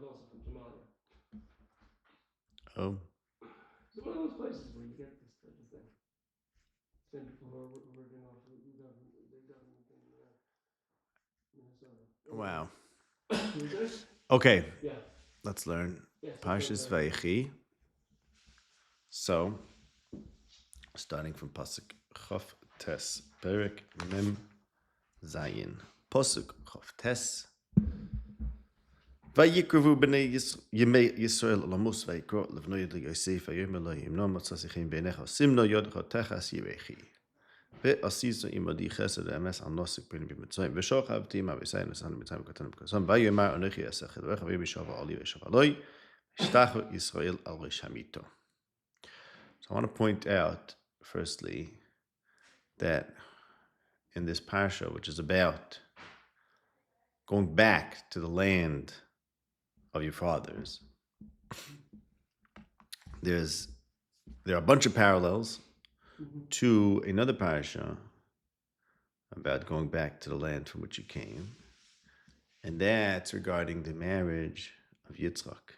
but also from Somalia. Oh. It's one of those places where you get this type of thing. Same people who are working off the government in Minnesota. Wow. Is there? Okay, Yeah. let's learn Yes. Parshas Vaychi. So, starting from Pasuk Chof Tes, Perek Mem Zayin. Pasuk Chof Tes. ויקרבו בני ימי ישראל למוס ויקרא לבני יוסף ויאמר להם לא מצא שיכם בעיניך סימנו ידך תחס יבכי ועשיתו עמדי חסד ואמס על נוסק בני במצרים ושוכבתי עם אביסי נסענו במצרים וקטנו בקסום ויאמר אנוכי אעשה חדרך וישבע עלי וישבע עלי השתחו ישראל על ראש המיתו. So I want to point out firstly that in this parsha, which is about going back to the land of your fathers, there are a bunch of parallels to another parasha about going back to the land from which you came, and that's regarding the marriage of Yitzchak,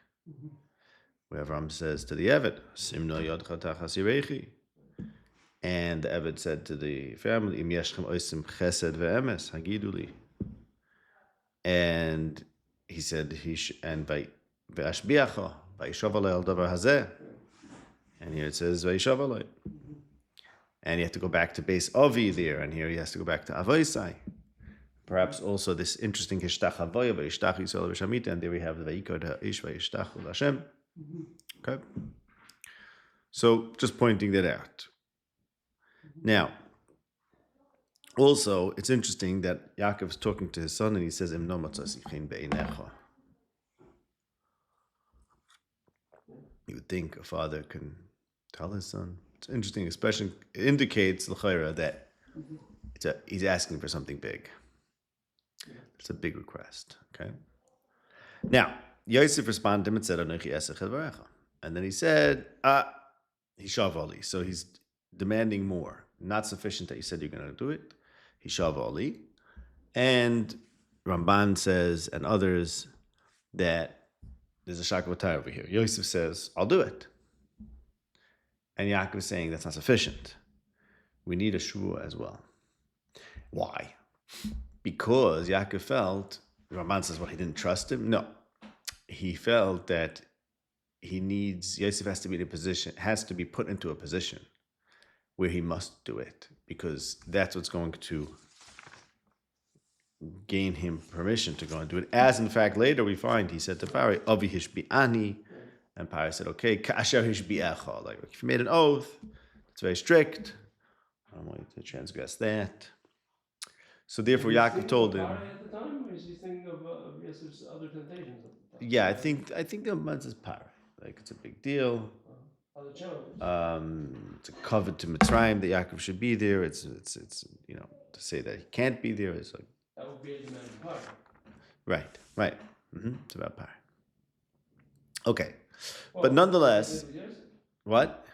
where Avram says to the Eved, "Simno yodcha tachas yirechi," and the Eved said to the family, "Im yeshchem oisim chesed ve'emes hagidu li," and he said, and ve'ashbiacha va'ishav alei al davar hazeh, and here it says va'ishav alei, and you have to go back to base Avi there, and here he has to go back to Avoisai. Perhaps also this interesting hishtach Avoya va'ishtach Yisrael v'shamita, and there we have the va'ikod ha'ish va'ishtach Hashem. Okay, so just pointing that out. Now, also, it's interesting that Yaakov is talking to his son and he says, Im no matzah sichin be'einecha. You would think a father can tell his son. It's interesting, especially, it indicates l'chayra that he's asking for something big. It's a big request, okay? Now, Yosef responded to him and said, Anochi esech edvarecha. And then he said, Hishav Ali. So he's demanding more. Not sufficient that you said you're going to do it. Hishav Ali. And Ramban says, and others, that there's a shakvatai over here. Yosef says, I'll do it. And Yaakov is saying that's not sufficient. We need a shvuah as well. Why? Because Yaakov felt, Ramban says, well, he didn't trust him. No. He felt that Yosef has to be in a position, has to be put into a position where he must do it, because that's what's going to gain him permission to go and do it. As in fact, later we find he said to Pari, Avi hishbi'ani, and Pari said, okay, ka'asher hishbi'echa, like if you made an oath, it's very strict, I don't want you to transgress that. So therefore Yaakov told him. At the time, or is he thinking of Yosef's other temptations at the time? Yeah, I think the month is Pari. Like it's a big deal. Other challenges. It's a covet to Mitzrayim that Yaakov should be there. It's to say that he can't be there is like that would be a demand of Pari. Right. It's about Pari. Okay, well, but nonetheless, what?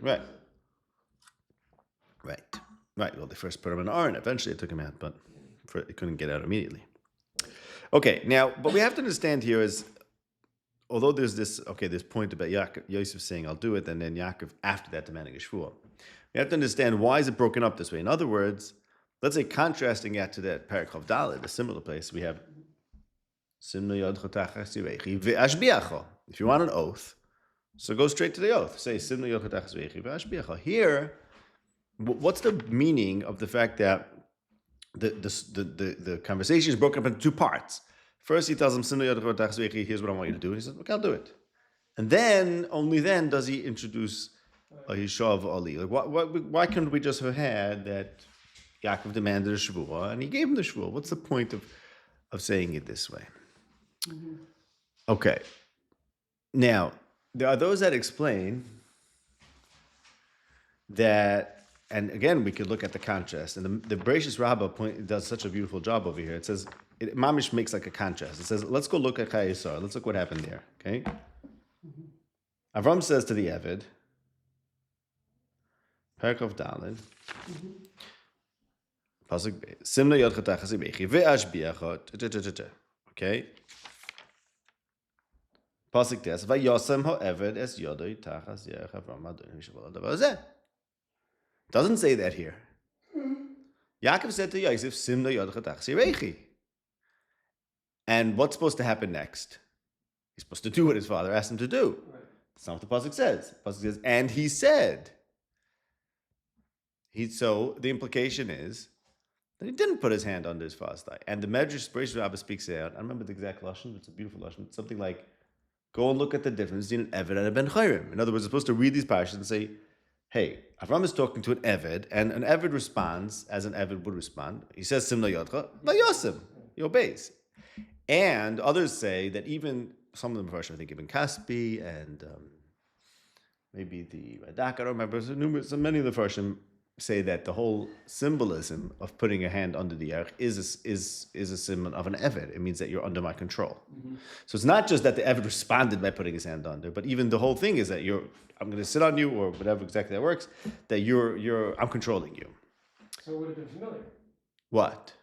Right. Well, they first put him in an Aron. Eventually, they took him out, but he couldn't get out immediately. Okay, now, but we have to understand here is, although there's this point about Yosef saying, I'll do it, and then Yaakov after that demanding a shvuah. We have to understand why is it broken up this way. In other words, let's say contrasting that to that Perek Chav Daled, a similar place, we have Simno Yodcha Tachas Yirechi Ve'ashbiacha. If you want an oath, so go straight to the oath. Say Simno Yodcha Tachas Yirechi Ve'ashbiacha. Here, what's the meaning of the fact that the conversation is broken up into two parts? First, he tells him, here's what I want you to do. And he says, okay, I'll do it. And then, only then, does he introduce a Hishav Ali. Like, why couldn't we just have had that Yaakov demanded a Shavuah and he gave him the Shavuah? What's the point of saying it this way? Mm-hmm. Okay. Now, there are those that explain that. And again, we could look at the contrast. And the Bereshis Rabbah does such a beautiful job over here. It says, Mamish makes like a contrast. It says, let's go look at Chayei Sarah. Let's look what happened there. Okay? Avram says to the Eved, Perek of Daled, Pasuk Beis, Simna Yodcha Tachas Yirechi Ve'ashbiacha. Okay? Pasuk tes, vayosem ha'eved es yodoi tachas yerech Avram Adonai Yisrael ha'davar hazeh. Doesn't say that here. Yaakov said to Yosef, Simna yodcha tachas yirechi. And what's supposed to happen next? He's supposed to do what his father asked him to do. Right. That's not what the pasuk says. The pasuk says, and he said. So the implication is that he didn't put his hand under his father's thigh. And the Medrash Bereishis Rabbah speaks out. I don't remember the exact lashon, but it's a beautiful lashon. It's something like, go and look at the difference between an Eved and a Ben Chayrim. In other words, you're supposed to read these parashas and say, hey, Avram is talking to an Eved, and an Eved responds as an Eved would respond. He says, Simna Yodcha, Vayosim. He obeys. And others say that even some of the Mepharshim, I think Ibn Kaspi and maybe the Radak, I don't remember. So many of the Mepharshim say that the whole symbolism of putting a hand under the Yerech is a symbol of an Eved. It means that you're under my control. Mm-hmm. So it's not just that the Eved responded by putting his hand under, but even the whole thing is that I'm going to sit on you, or whatever exactly that works, that I'm controlling you. So it would have been familiar. What?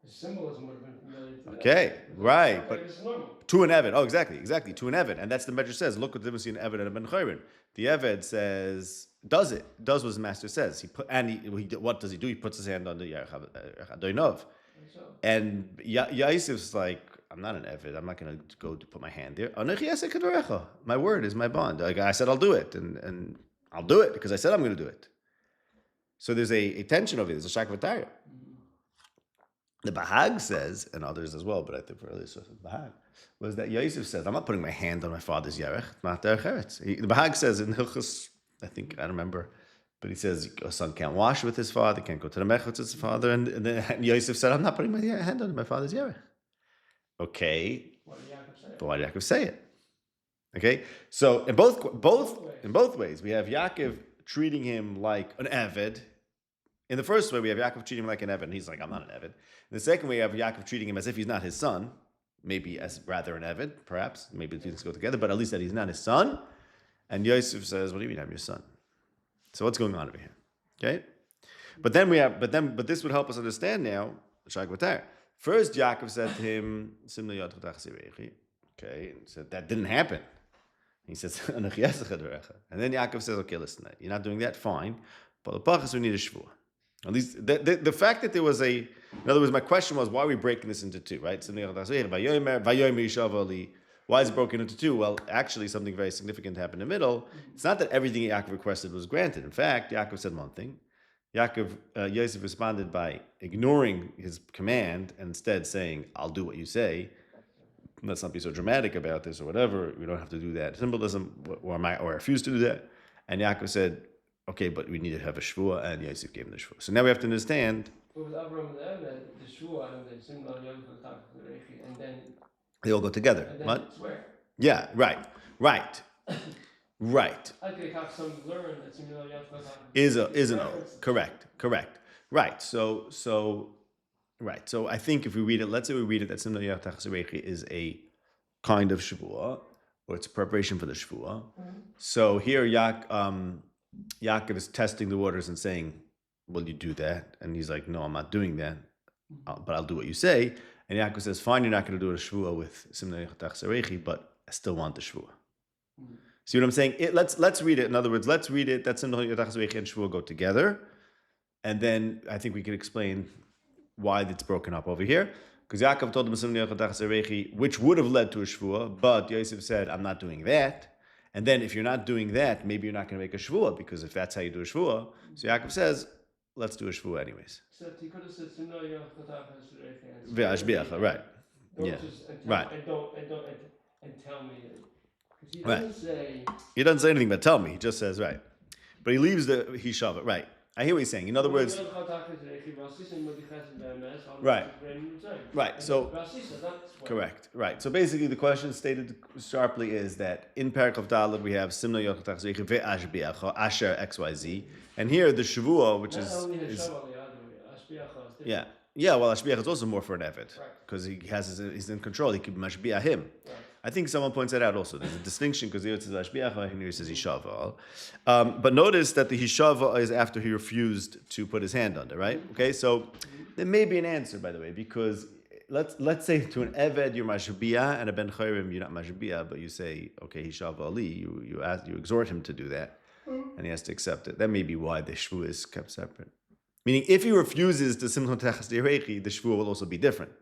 The symbolism would have been familiar. Okay, right. But it's normal. To an Eved. Oh, exactly. To an Eved. And that's the Medrash says. Look what the difference between an Eved and a Ben Chayrin. The Eved does what his master says. What does he do? He puts his hand on the Yerech Adonov. And Yosef's like, I'm not an Eved. I'm not going to go to put my hand there. My word is my bond. Like I said, I'll do it. And I'll do it because I said I'm going to do it. So there's a tension over here. There's a shakvataya. The Bahag says, and others as well, but I think for earlier sources, Bahag, was that Yosef says, I'm not putting my hand on my father's Yerech, not derech eretz. The Bahag says in Hilchos, I don't remember, but he says a son can't wash with his father, can't go to the mechutz with his father, and Yosef said, I'm not putting my hand on my father's Yerech. Okay, but why did Yaakov say it? Okay, so in both ways, we have Yaakov treating him like an Eved. In the first way, we have Yaakov treating him like an Eved, and he's like, I'm not an Eved. In the second way, we have Yaakov treating him as if he's not his son, maybe as rather an Eved, perhaps. Maybe the two things go together, but at least that he's not his son. And Yosef says, what do you mean I'm your son? So what's going on over here? Okay? But this would help us understand now, first Yaakov said to him, Simna yodcha tachas yirechi. Okay, and said that didn't happen. He says, and then Yaakov says, okay, listen, you're not doing that, fine. But the pachas, we need a shvuah. At least the fact that there was in other words, my question was, why are we breaking this into two, right? Why is it broken into two? Well, actually, something very significant happened in the middle. It's not that everything Yaakov requested was granted. In fact, Yaakov said one thing. Yosef responded by ignoring his command and instead saying, I'll do what you say. Let's not be so dramatic about this or whatever. We don't have to do that symbolism, or I refuse to do that. And Yaakov said, okay, but we need to have a shvuah, and Yosef gave him the shvuah. So now we have to understand. But with Avram and the shvuah and the Simna yodcha tachas yirechi, and then they all go together. And then what? Swear. Yeah, right. Okay, have some learn that Simna yodcha is an oath. Correct. Right. So I think if we read it, let's say we read it that Simna yodcha tachas yirechi is a kind of shvuah, or it's a preparation for the shvuah. Mm-hmm. So here Yaakov is testing the waters and saying, will you do that? And he's like, no, I'm not doing that, but I'll do what you say. And Yaakov says, fine, you're not going to do a shvuah with Simna yodcha tachas yirechi, but I still want the shvuah. Mm-hmm. See what I'm saying? Let's read it. In other words, let's read it that Simna yodcha tachas yirechi and shvuah go together. And then I think we can explain why it's broken up over here. Because Yaakov told him Simna yodcha tachas yirechi, which would have led to a shvuah, but Yosef said, I'm not doing that. And then if you're not doing that, maybe you're not going to make a shvuah, because if that's how you do a shvuah, so Yaakov says, let's do a shvuah anyways. So he could have said, Simna yodcha tachas yirechi. Ve'ashbiacha, right. Yeah. Right. And tell me. Because he doesn't say. He doesn't say anything but tell me. He just says, right. But he leaves the hishava, right. I hear what he's saying. In other words, right. So correct. Right. So basically, the question stated sharply is that in Perek of Daled we have Simna yodcha tachas yirechi ve'ashbiacha asher XYZ, and here the Shavua, which is yeah. Well, Ashbiach is also more for an Eved because he's in control. He can mashbiach him. Right. I think someone points that out also. There's a distinction because here it says Ashbiach and here it says Hishava. But notice that the Hishava is after he refused to put his hand under, right? Okay, so there may be an answer, by the way, because let's say to an Eved you're Mashbiya and a Ben Chayrim you're not Mashbiya, but you say, okay, Hishav Ali, you exhort him to do that, and he has to accept it. That may be why the Shvu is kept separate. Meaning, if he refuses to Simchon Techas Derechi, the Shvu will also be different.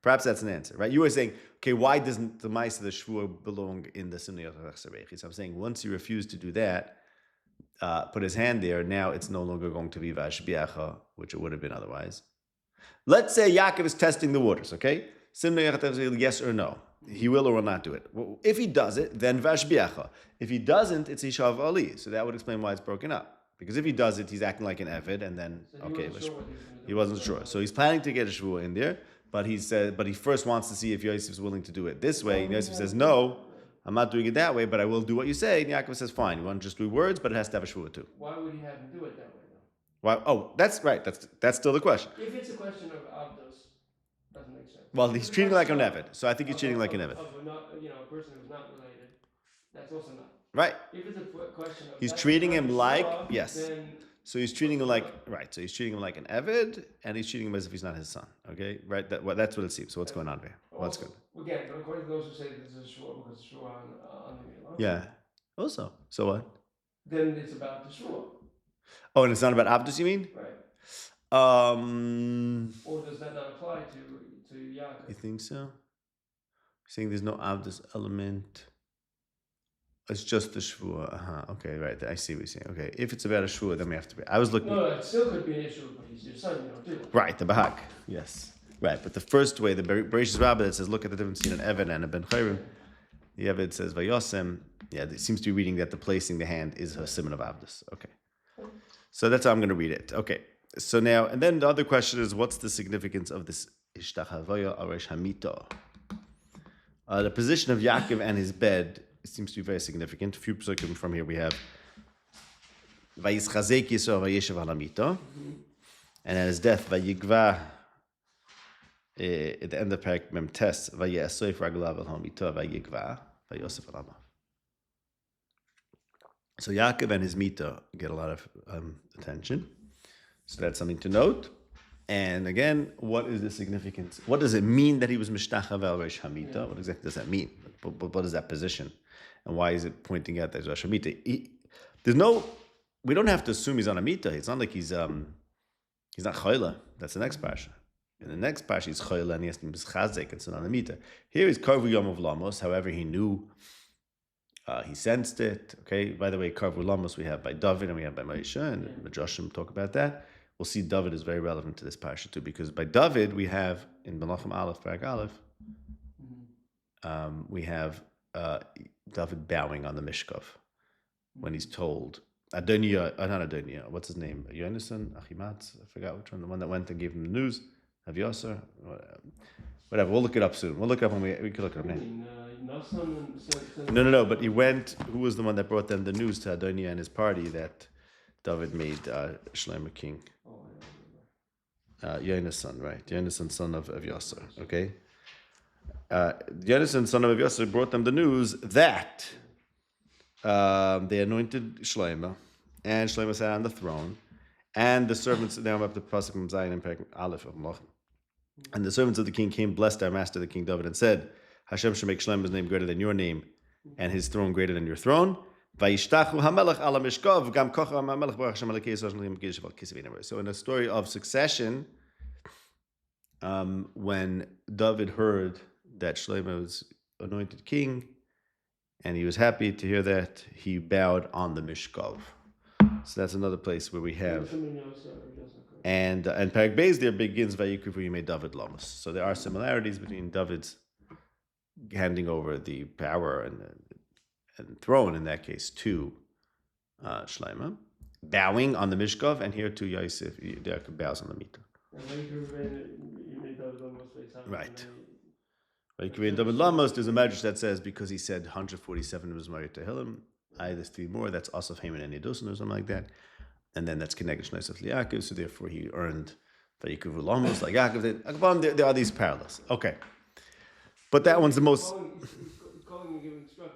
Perhaps that's an answer, right? You were saying, okay, why doesn't the Maisa, the Shvu, belong in the Simchon Techas Derechi? So I'm saying, once he refused to do that, put his hand there, now it's no longer going to be Vashbiacha, which it would have been otherwise. Let's say Yaakov is testing the waters, okay? Yes or no. He will or will not do it. Well, if he does it, then Vashbiacha. If he doesn't, it's Ishav Ali. So that would explain why it's broken up. Because if he does it, he's acting like an Eved, and then, he wasn't sure. So he's planning to get a Shvuah in there, but he first wants to see if Yosef is willing to do it this way. And Yosef says, no, I'm not doing it that way, but I will do what you say. And Yaakov says, fine, you want to just do words, but it has to have a Shvuah too. Why would he have him do it that way, though? Why? Oh, that's right. That's still the question. If it's a question of Avdos, doesn't make sense. Well, he's treating like an Eved, so I think he's treating like an Eved. Of a person who's not related, that's also not. Right. If it's a question of... He's treating him like... Shua, yes. Then, so he's treating him like... Right. So he's treating him like an Eved, and he's treating him as if he's not his son. Okay? Right? That's what it seems. So what's going on there? What's good? Again, according to those who say this is a Shua, because Shua on the Milah. Yeah. Also. So what? Then it's about the Shua. Oh, and it's not about Abdus, you mean? Right. Or does that not apply to Yaakov? You think so? You're saying there's no Abdus element... It's just the Shvuah. Okay, right. I see what you're saying. Okay, if it's about a Shvuah, then we have to be... I was looking... No, it still could be an issue, but he's your son, you don't do it. Right, the Bahak. Yes. Right, but the first way, the Bereshit Rabbah that says, look at the difference between an Eved and a Ben Chayrim. The Eved says, Vayosem. Yeah, it seems to be reading that the placing the hand is a simon of Abdus. Okay. So that's how I'm going to read it. Okay. So now, and then the other question is, what's the significance of this Ishtachavoya Aresh Hamito? The position of Yaakov and his bed seems to be very significant. A few psukim from here we have Vayischazek Yisrael Vayeshev al Hamito, and at his death Vayigva at the end of Parak Mem Tes Vayesoif Raglav al Hamito Vayigva Vayosef al Amav. So Yaakov and his Mito get a lot of attention. So that's something to note. And again, what is the significance? What does it mean that he was Mishtachav al Resh Hamita? What exactly does that mean? What is that position? And why is it pointing out that he's Resh Hamita? We don't have to assume he's on a Mita. It's not like he's not Choyla. That's the next parsha. In the next parsha, he's Choyla and he has to be Chazek and so on a Mita. Here he's Karvu Yom of Lamos. However, he knew, he sensed it. Okay. By the way, Karvu Lamos we have by David and we have by Moshe, and the Joshim talk about that. We'll see David is very relevant to this parsha too, because by David we have in Menachem Aleph, Parak Aleph, we have David bowing on the Mishkov when he's told Adoniah, not Adoniah, what's his name? Yonasan, Achimat, I forgot which one, the one that went and gave him the news, Avyosar, whatever. We'll look it up soon. We'll look it up when we can look it up now. No, but he went. Who was the one that brought them the news to Adoniah and his party that David made Shlomo king? Yonasan, right? Yonasan, son of Avyosar. Okay. Yonasan, son of Avyosar, brought them the news that they anointed Shlomo, and Shlomo sat on the throne, and the servants. Now I'm up to Pasukim Zayin and Perek Aleph of Malach. And the servants of the king came, blessed our master, the king David, and said, Hashem should make Shlomo's name greater than your name, and his throne greater than your throne. So in a story of succession, when David heard that Shlomo was anointed king, and he was happy to hear that, he bowed on the Mishkov. So that's another place where we have. And Perek Beis there begins Vayikru Yimei David Lamos. So there are similarities between David's handing over the power and throne in that case to Shlomo, bowing on the Mishkov, and here to Yosef, Yaakov bows on the Mita. Right. Vayikru David Lamos, there's a medrash that says because he said 147 was married to Tehillim, there's 3 more, that's Asaf, Haman, and Yedusin or something like that. And then that's connected to Yosef Liakov, so therefore he earned Vayikru Lamos like Yaakov. There are these parallels. Okay. But that one's the most... Calling and giving sons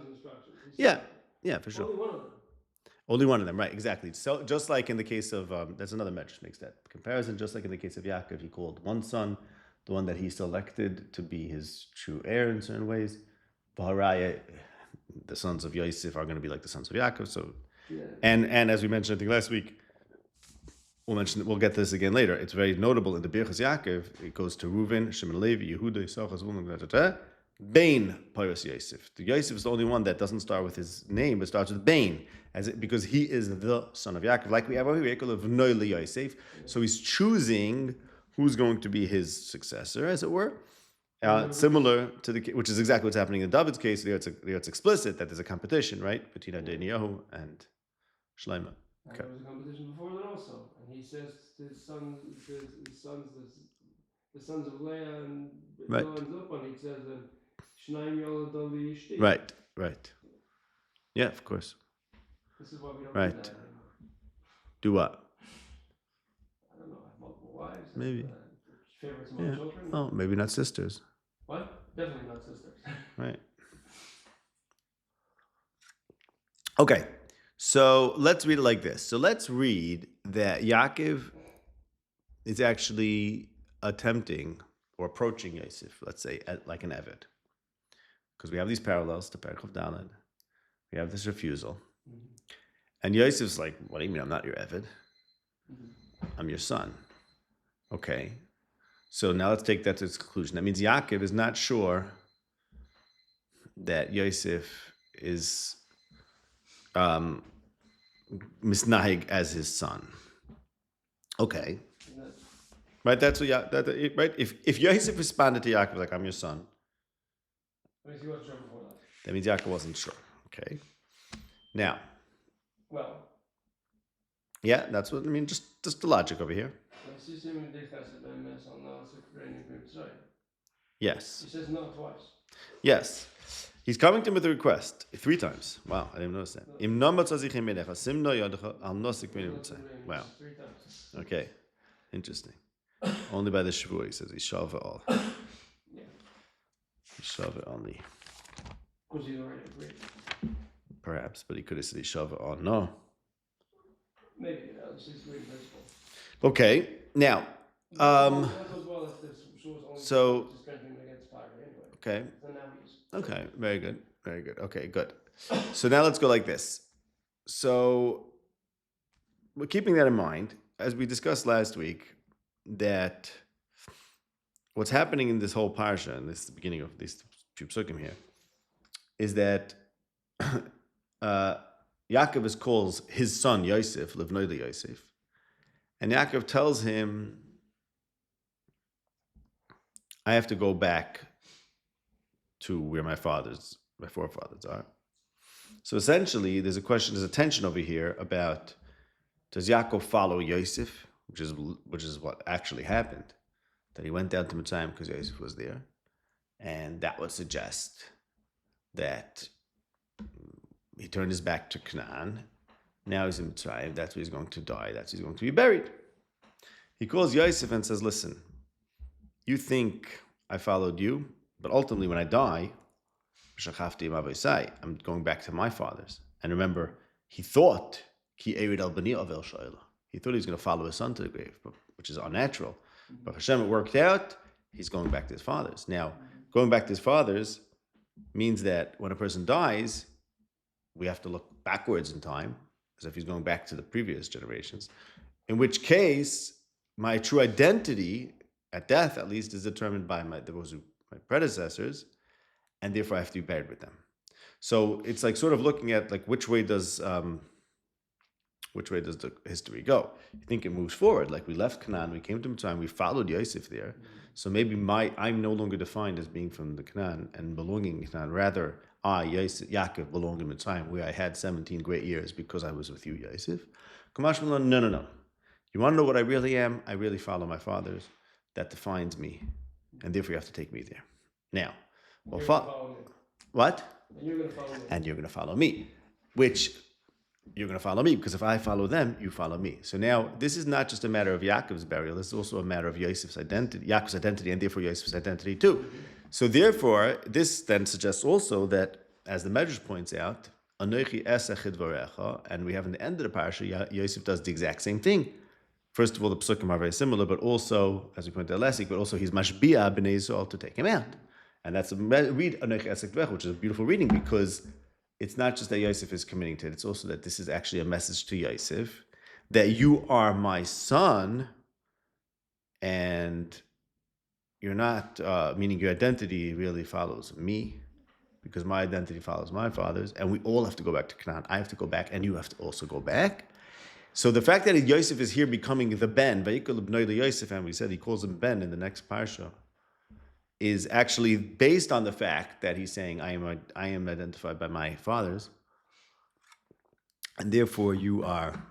instructions. Yeah, for sure. Only one of them. Only one of them, right, exactly. So just like in the case of, that's another medrash makes that comparison, just like in the case of Yaakov, he called one son the one that he selected to be his true heir in certain ways. V'haraya, the sons of Yosef are going to be like the sons of Yaakov. So, and as we mentioned, I think last week, we'll get this again later. It's very notable in the Birchas Yaakov. It goes to Reuven, Shimon, Levi, Yehuda, Yisachar, Zvulun, Bain, Pyrus Yosef. The Yosef is the only one that doesn't start with his name, but starts with Bain, because he is the son of Yaakov. Like we have over here, of Noile Yosef. So he's choosing who's going to be his successor, as it were. Similar to which is exactly what's happening in David's case. There it's explicit that there's a competition, right, between Adoniyahu and Shlomo. Okay. There was a competition before that also, and he says to his sons, the sons of Leah and ends up on. He says, "Shnaim yolad li ishti." Right. Yeah, of course. This is why we don't do that anymore. Do what? I don't know. Have multiple wives. Maybe. Favorites among children. Oh, maybe not sisters. What? Definitely not sisters. Right. Okay. So let's read it like this. So let's read that Yaakov is actually attempting or approaching Yosef, let's say, like an Eved. Because we have these parallels to Perek of Daled. We have this refusal. Mm-hmm. And Yosef's like, what do you mean I'm not your Eved? Mm-hmm. I'm your son. Okay. So now let's take that to its conclusion. That means Yaakov is not sure that Yosef is misnahig as his son. Okay. Right, that's what right? If Yosef responded to Yaakov like, I'm your son, he wasn't sure before that. That means Yaakov wasn't sure. Okay. Now. Well. Yeah, that's what I mean. Just the logic over here. Yes. He says no twice. Yes. He's coming to him with a request 3 times. Wow, I didn't notice that. Wow. Okay. Interesting. Only by the Shavuot, he says, Yishava all. Yeah. Yishava only. Because he's already agreed. Perhaps, but he could have said Yishava all. No. Maybe, it's agreed principle. Okay, now. So. Okay. Okay, very good. Okay, good. So now let's go like this. So, we're keeping that in mind, as we discussed last week, that what's happening in this whole parsha, and this is the beginning of these few psukim here, is that Yaakov calls his son Yosef, Livnoi Yosef, and Yaakov tells him, I have to go back to where my forefathers are. So essentially, there's a tension over here about, does Yaakov follow Yosef, which is what actually happened, that he went down to Mitzrayim because Yosef was there, and that would suggest that he turned his back to Canaan. Now he's in Mitzrayim. That's where he's going to die. That's where he's going to be buried. He calls Yosef and says, listen, you think I followed you, but ultimately when I die, I'm going back to my fathers. And remember, he thought he was going to follow his son to the grave, which is unnatural. But Hashem, it worked out. He's going back to his fathers. Now, going back to his fathers means that when a person dies, we have to look backwards in time, as if he's going back to the previous generations. In which case, my true identity, at death at least, is determined by my predecessors, and therefore I have to be buried with them. So it's like sort of looking at like which way does the history go? You think it moves forward, like we left Canaan, we came to Mitzrayim, we followed Yosef there. So maybe I'm no longer defined as being from the Canaan and belonging in Canaan. Rather, Yosef, Yaakov, belong in Mitzrayim, where I had 17 great years because I was with you, Yosef. Chumash, no. You want to know what I really am? I really follow my fathers. That defines me, and therefore you have to take me there. Now, what? And you're going to follow me. And you're going to follow me, which you're going to follow me, because if I follow them, you follow me. So now, this is not just a matter of Yaakov's burial, this is also a matter of Yosef's identity, Yaakov's identity, and therefore Yosef's identity too. Mm-hmm. So therefore, this then suggests also that, as the Medrash points out, Anochi esach idvarecha, and we have in the end of the parasha, Yosef does the exact same thing. First of all, the psukim are very similar, but also, as we pointed out last week, but also he's mashbiah b'nei Yisrael to take him out. And that's which is a beautiful reading, because it's not just that Yosef is committing to it, it's also that this is actually a message to Yosef, that you are my son, and you're not, meaning your identity really follows me, because my identity follows my father's, and we all have to go back to Canaan. I have to go back, and you have to also go back. So the fact that Yosef is here becoming the Ben, Vayikol B'nai Yosef, and we said he calls him Ben in the next parsha, is actually based on the fact that he's saying, I am identified by my fathers, and therefore you are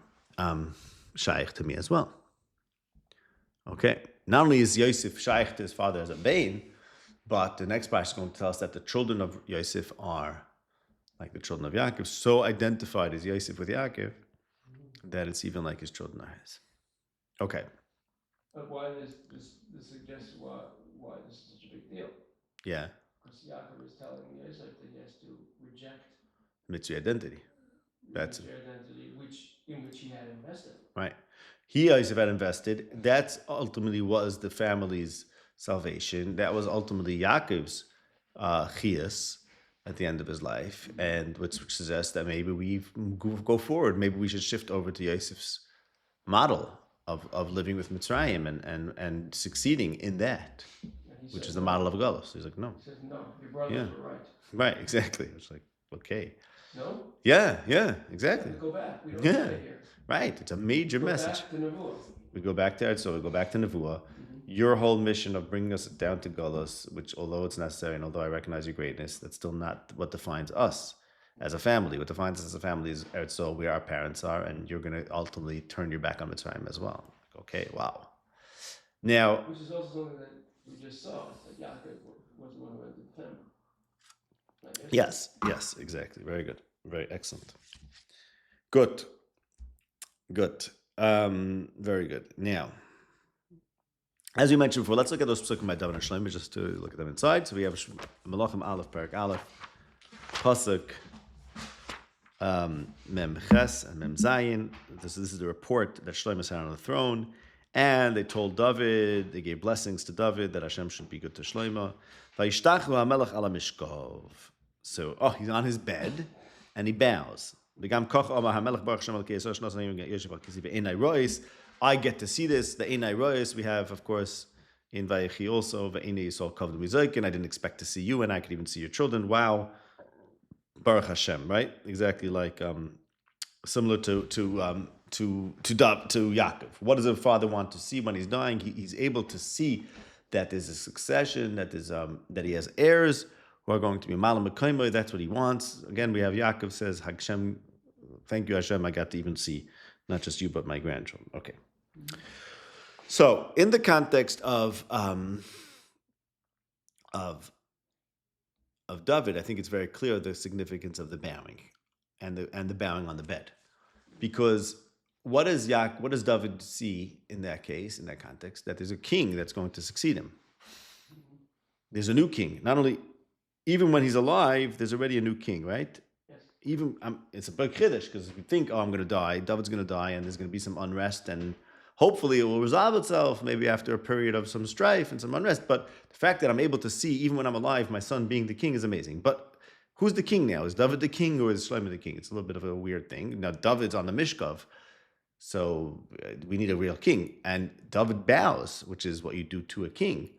shaykh to me as well. Okay. Not only is Yosef shaykh to his father as a Bain, but the next parsha is going to tell us that the children of Yosef are like the children of Yaakov, so identified as Yosef with Yaakov that it's even like his children are his. Okay. But why this suggests why this is such a big deal? Yeah. Because Yaakov is telling Yosef that he has to reject Mitzvah identity. That's Mitzvah identity in which he had invested. Right. He, Yosef, had invested. That ultimately was the family's salvation. That was ultimately Yaakov's chiyas at the end of his life, and which suggests that maybe we go forward. Maybe we should shift over to Yosef's model of living with Mitzrayim and succeeding in that, which is the model of Galus. He's like, no. He says, no, your brothers were right. Right, exactly. It's like, okay. No? Yeah, exactly. Go back. We don't stay here. Right. It's a major message. Back to Nevuah. We go back to so we go back to Nevuah. Your whole mission of bringing us down to Galus, which although it's necessary and although I recognize your greatness, that's still not what defines us as a family. What defines us as a family is so where our parents are, and you're going to ultimately turn your back on Mitzrayim as well. Okay, wow. Now, which is also something that we just saw, that Yaakov was the one who entered the family. Yes, exactly. Very good. Very excellent. Good. Very good. Now, as we mentioned before, let's look at those psukim by David and Shlomo just to look at them inside. So we have Malachim Aleph, Perak Aleph, Pasuk Mem Ches and Mem Zayin. This is the report that Shlomo sat on the throne, and they told David, they gave blessings to David that Hashem should be good to Shlomo. Vayishtachu HaMelech ala Mishkov. So, he's on his bed, and he bows. I get to see this. The Einai Rois we have, of course, in Viachie also. Ve'einai Yisrael kavod mizokin. I didn't expect to see you, and I could even see your children. Wow, Baruch Hashem, right? Exactly like similar to Yaakov. What does a father want to see when he's dying? He's able to see that there's a succession, that he has heirs who are going to be Malam Mekaymo. That's what he wants. Again, we have Yaakov says, Hashem, thank you, Hashem, I got to even see not just you, but my grandchildren. Okay. So, in the context of David, I think it's very clear the significance of the bowing and the bowing on the bed, because what does David see in that case, in that context? That there's a king that's going to succeed him. There's a new king. Not only, even when he's alive, there's already a new king, right? Even it's a big chiddush, because if you think, I'm going to die, David's going to die, and there's going to be some unrest, and hopefully it will resolve itself, maybe after a period of some strife and some unrest. But the fact that I'm able to see, even when I'm alive, my son being the king is amazing. But who's the king now? Is David the king, or is Shlomo the king? It's a little bit of a weird thing. Now, David's on the Mishkov, so we need a real king. And David bows, which is what you do to a king.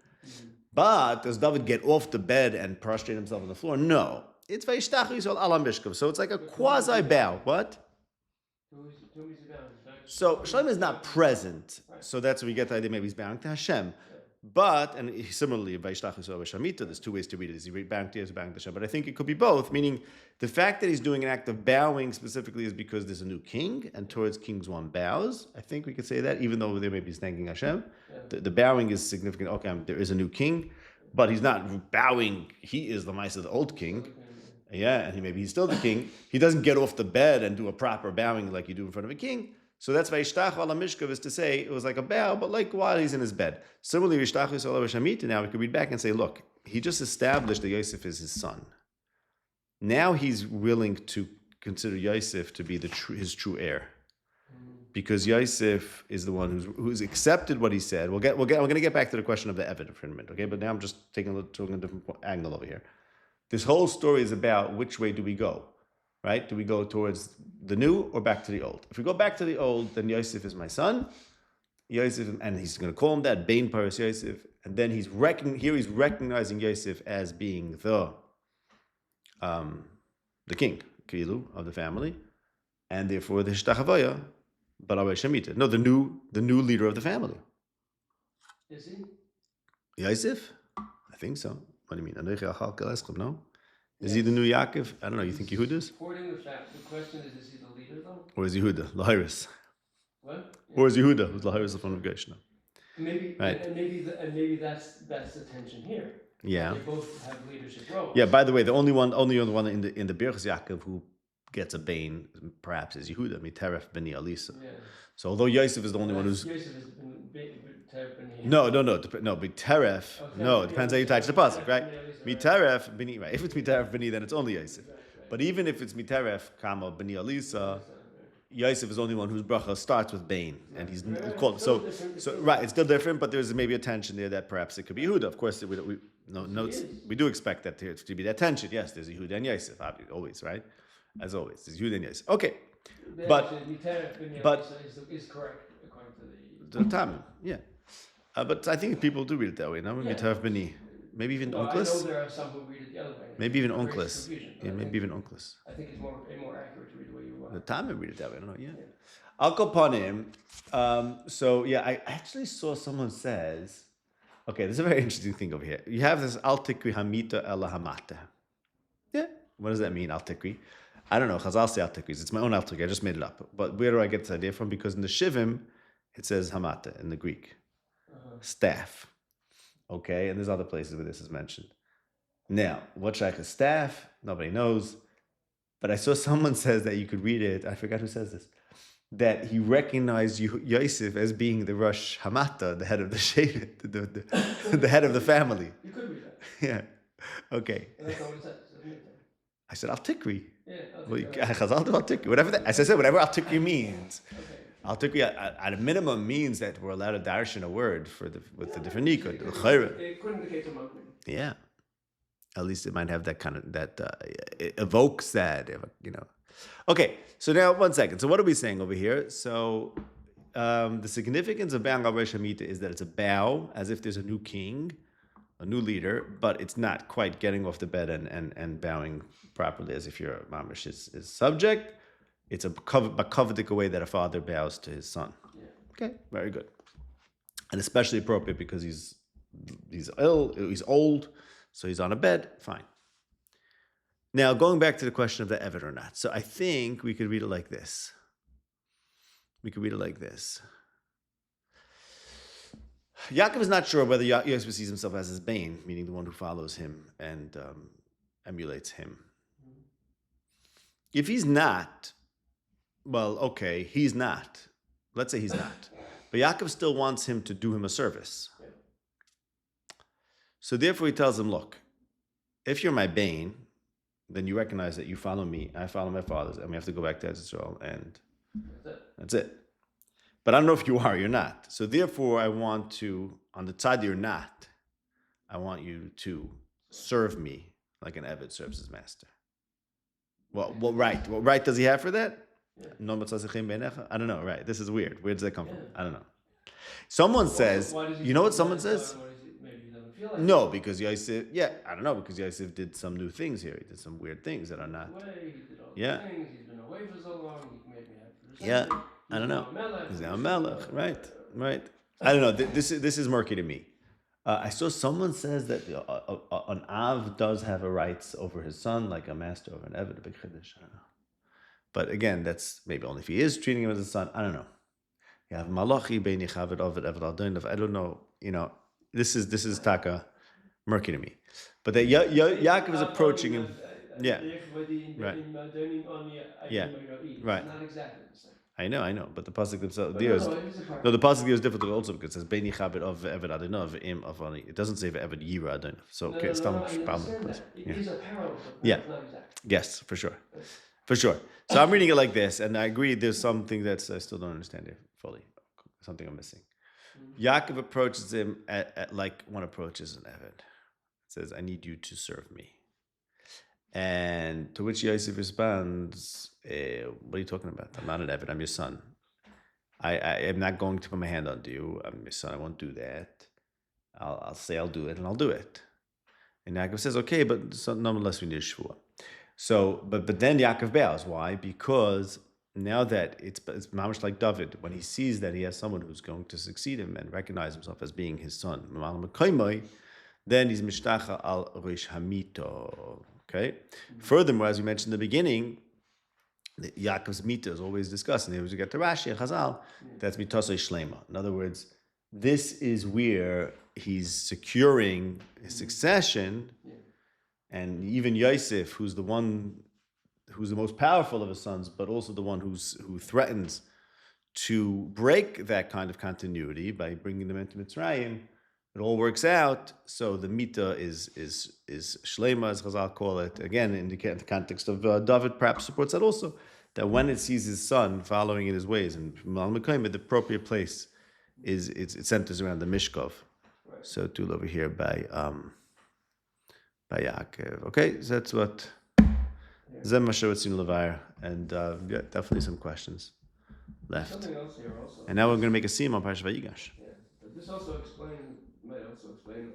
But does David get off the bed and prostrate himself on the floor? No. It's Vayishtachu Yisrael ala Mishkov. So it's like a quasi bow. What? So Shlomo is not present. So that's where we get the idea maybe he's bowing to Hashem. But, and similarly, Vayishtachu Yisrael v'Shamita, there's two ways to read it. Is he bowing to Hashem? But I think it could be both, meaning the fact that he's doing an act of bowing specifically is because there's a new king, and towards kings one bows. I think we could say that, even though there maybe he's thanking Hashem. The bowing is significant. Okay, there is a new king, but he's not bowing. He is the mice of the old king. Yeah, and he's still the king. He doesn't get off the bed and do a proper bowing like you do in front of a king. So that's Vayishtachu ala Mishkov, is to say it was like a bow, but like while he's in his bed. Similarly, Vayishtachu Yisrael ala Shamita, now we could read back and say, look, he just established that Yosef is his son. Now he's willing to consider Yosef to be his true heir. because Yosef is the one who's accepted what he said. We're going to get back to the question of the Eved for a minute, okay? But now I'm just taking a different angle over here. This whole story is about which way do we go, right? Do we go towards the new or back to the old? If we go back to the old, then Yosef is my son. Yosef, and he's going to call him that, Bein Paras Yosef. And then he's recognizing Yosef as being the king, Kilu, of the family, and therefore the Shtachavoya, but Shemita. No, the new leader of the family. Is he? Yosef? I think so. What do you mean? No? Is he the new Yaakov? I don't know. You think Yehuda is? Supporting the fact. The question is he the leader though? Or is Yehuda, Lahiris? What? Or is Yehuda, who's Lahiris of Gershon? Maybe, right. and maybe that's the tension here. Yeah. They both have leadership roles. Yeah. By the way, the only one in the Birchas Yaakov who gets a bane perhaps is Yehuda, Miteref Beni Alisa. Yeah. So although Yosef is the only one who's Yosef has been Beni. No, Miteref. Okay. No, it depends how you touch the pasuk, right? Miteref Beni. Right. If it's Miteref Beni, then it's only Yosef. Right. But even if it's Miteref Kama Beni Alisa. Yosef is the only one whose bracha starts with Bain, and he's called. So right, it's still different, but there's maybe a tension there that perhaps it could be Yehuda. Of course, we do expect that to be that tension. Yes, there's Yehuda and Yosef, always, right? As always, there's Yehuda and Yosef. Okay, but is correct according to the Talmud, yeah. But I think people do read it that way. No, Miteref Beni. Maybe even Onklis. I know there are some who read it the other way. Maybe even Onklis. Yeah, maybe even Onklis. I think it's more accurate to read the way you want. The time I read it that way. I don't know. Yeah. I'll go upon him. So yeah, I actually saw someone says, okay, there's a very interesting thing over here. You have this al tikri hamita ela hamata. Yeah. What does that mean, al tikri? I don't know. Chazal say al tikris. It's my own al tikri. I just made it up. But where do I get this idea from? Because in the Shivim, it says hamata in the Greek. Staff. Okay, and there's other places where this is mentioned. Now, what shaykh is staff? Nobody knows. But I saw someone says that you could read it. I forgot who says this. That he recognized Yosef as being the Rosh Hamata, the head of the Shevet, the head of the family. You could read that. Yeah. Okay. And that's not what it says. I said al-tikri. Yeah, al-tikri. Whatever that, as I said, whatever al-tikri means. Okay. Al-tikri at a minimum means that we're allowed to darshan a word with the different nikud. It could indicate some opening. Yeah. At least it might have that kind of, it evokes that, Okay, so now 1 second. So what are we saying over here? So the significance of bowing al Rosh Hamita is that it's a bow, as if there's a new king, a new leader, but it's not quite getting off the bed and bowing properly as if your mamish is subject. It's a kavdik way that a father bows to his son. Yeah. Okay, very good. And especially appropriate because he's ill, he's old, so he's on a bed, fine. Now, going back to the question of the Eved or not. So I think we could read it like this. Yaakov is not sure whether Yosef sees himself as his Bain, meaning the one who follows him and emulates him. If he's not, well, okay, he's not. Let's say he's not. But Yaakov still wants him to do him a service. So therefore he tells him, look, if you're my Bain, then you recognize that you follow me, I follow my fathers, and we have to go back to Israel, and that's it. But I don't know if you are or you're not. So therefore I want to, on the side you're not, I want you to serve me like an Eved serves his master. What right does he have for that? I don't know, right? This is weird. Where does that come from? I don't know. Someone says, you know what someone says? No, because Yosef, I don't know, because Yosef did some new things here. He did some weird things that are not. Yeah. He's been away for so long, he maybe had yeah, I don't know. He's now a melech, right. I don't know. This is murky to me. I saw someone says that an Av does have a rights over his son, like a master over an Eved, a big Chiddush. I don't know. But again, that's maybe only if he is treating him as a son. I don't know. You have Malachi, Bein Yechaved, Ovid, Eved Al-Din. I don't know. This is taka murky to me. But that Yaakov is approaching him. Yeah. Right. Yeah. Right. Not exactly the same. I know, but the pasuk themselves, the pasuk there is difficult also because it says Bein Yechaved of Eved Adonai Im of Ani. It doesn't say Eved Yira Adonai. So okay, It is a parallel, but yeah. not exact. Yes, for sure. For sure. So I'm reading it like this, and I agree there's something that's I still don't understand it fully. Something I'm missing. Yaakov approaches him at like one approaches an Eved. Says, I need you to serve me. And to which Yosef responds, what are you talking about? I'm not an Eved, I'm your son. I am not going to put my hand on you. I'm your son, I won't do that. I'll say I'll do it, and I'll do it. And Yaakov says, okay, but nonetheless we need a Shvuah. So, but then Yaakov bows. Why? Because now that it's mamish like David, when he sees that he has someone who's going to succeed him and recognize himself as being his son, then he's mishtacha al rish hamito. Okay. Furthermore, as we mentioned in the beginning, Yaakov's mita is always discussed, and here we get to Rashi and Chazal. That's mitosei shlema. In other words, this is where he's securing his succession. And even Yosef, who's the most powerful of his sons, but also the one who threatens to break that kind of continuity by bringing them into Mitzrayim, it all works out. So the mita is shlema, as Chazal call it. Again, in the context of David, perhaps supports that also, that when it sees his son following in his ways, and the appropriate place it centers around the Mishkov. So too over here by Yaakov. Okay, so that's what Zem Mashawitzin Levair, and definitely some questions left. Something else here also. And now we're going to make a siyum on Parashat Vayigash. Yeah, but this also might also explain